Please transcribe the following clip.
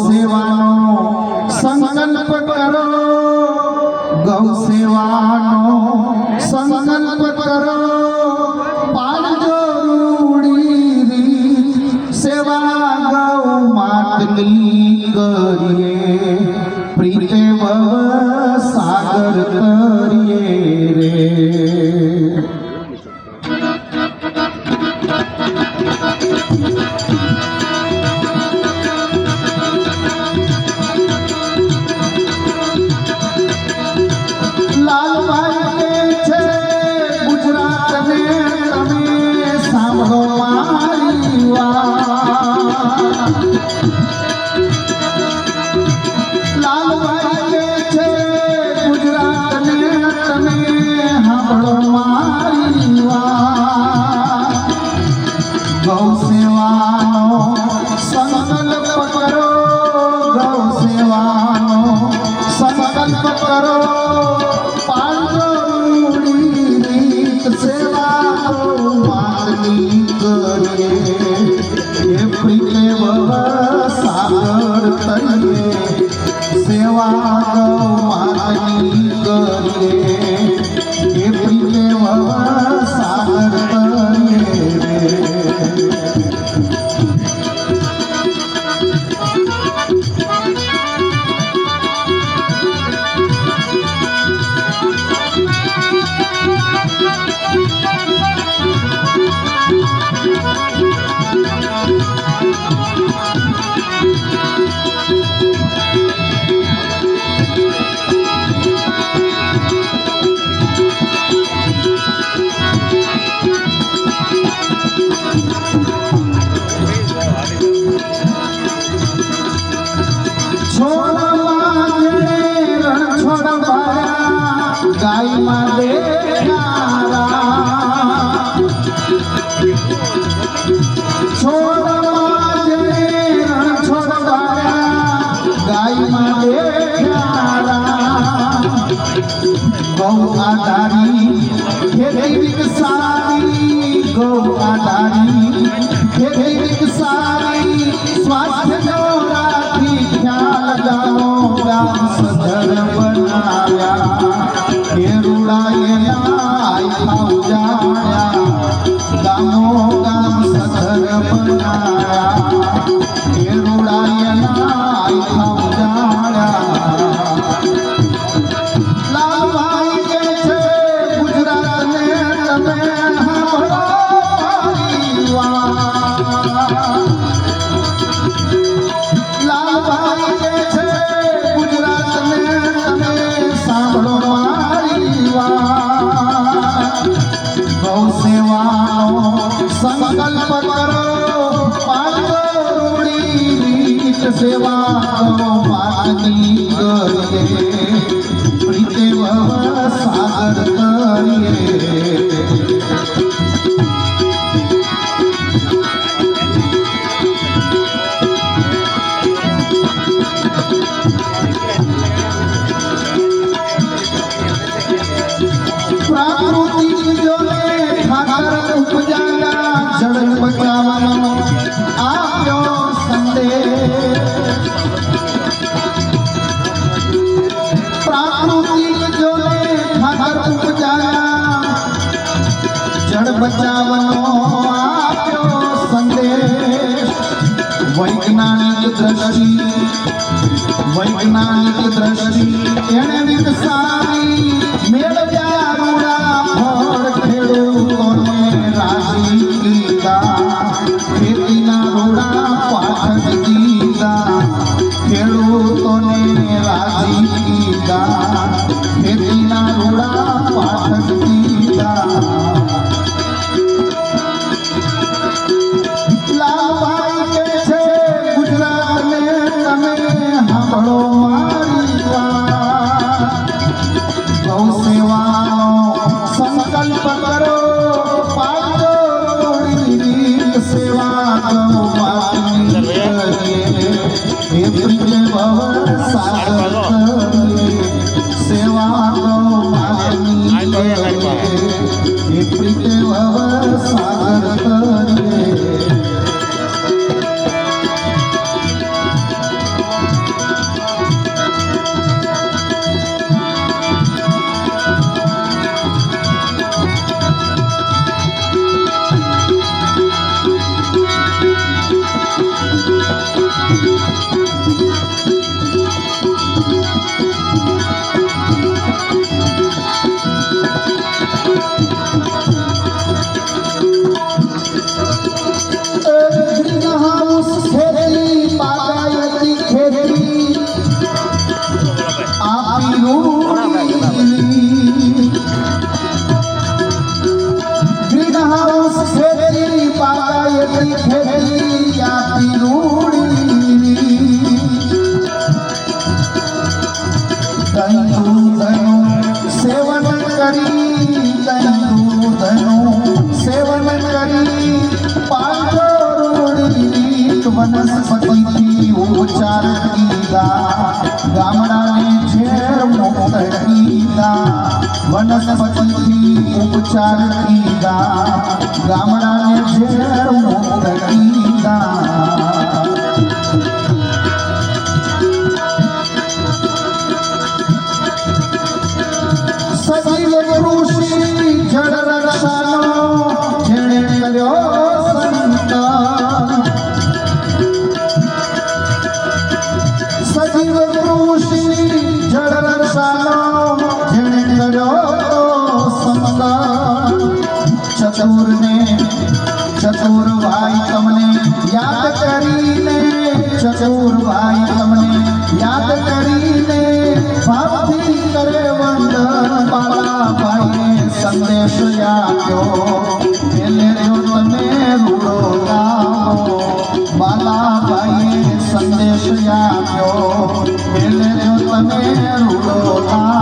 સેવાનો સંકલ્પ કરો, ગૌ સેવાનો સંકલ્પ કરો, પાળજો રૂડી સેવા ગૌ માતની કરીએ, પ્રીતે ભવ સાગર તરીએ રે. સેવા માની કરીએ, પ્રીતે ભવ સાગર કરીએ. પ્રાકૃતિક જોને ખાતર ઉપજાયા, જળ બચાવવાનો આપ્યો સંદેશ. પ્રાકૃતિક જોને ખાતર ઉપજાયા, જળ બચાવવાનો આપ્યો સંદેશ. વૈજ્ઞાનિક દ્રષ્ટિ એને વિકસાવી, મેળવ્યા રૂડા ફળ, ખેડૂતોને રાજી કીધા, ખેતીના રૂડા પાઠક દીધા, ખેડૂતોને રાજી કીધા, ખેતીના રૂડા પાઠક દીધા. લાલભાઈ કે છે ગુજરાતને તમે સાંભળો મારી વાત, ગૌ સેવાનો વનસ્પતિથી ઉપચાર કીધા ગામડાને ઝેર મુક્ત કીધા વનસ્પતિથી ઉપચાર કીધા ગામડાને ઝેર મુક્ત કીધા સજીવ ઋષિ જળ રક્ષાનો જેણે કર્યો સંતાન સજીવ ઋષિ જળ રક્ષાનો જેણે કર્યો સંતાન ચતુરભાઈ તમને યાદ કરીને ચતુરભાઈ તમને યાદ કરીને ભાવથી કરે વંદન બાળાભાઈએ સંદેશ આપ્યો પેલે જો તમે રૂડો ગાઓ બાલાભાઈએ સંદેશ આપ્યો પેલે જો તમે રૂડો ગાઓ